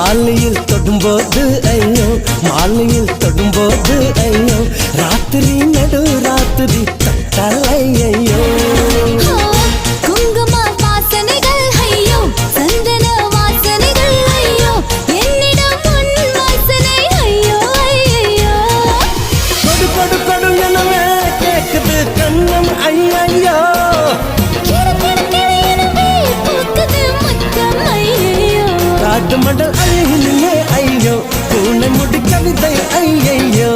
மாலையில் தொடும்போது ஐயோ மாலையில் தொடும்போது ஐயோ ராத்திரி நடு ராத்திரி தட்டலை ஐயோ குங்கும வாசனைகள் ஐயோ சந்தன வாசனைகள் ஐயோ என்னிடம் உன் வாசனை ஐயோ ஐயோ கொடு கொடு கொடு எனவே கேக்குது கண்ணம் ஐயோ காட்டு மடல் ஐயோ ஐயோ பூனை முடி கவிதை ஐயோ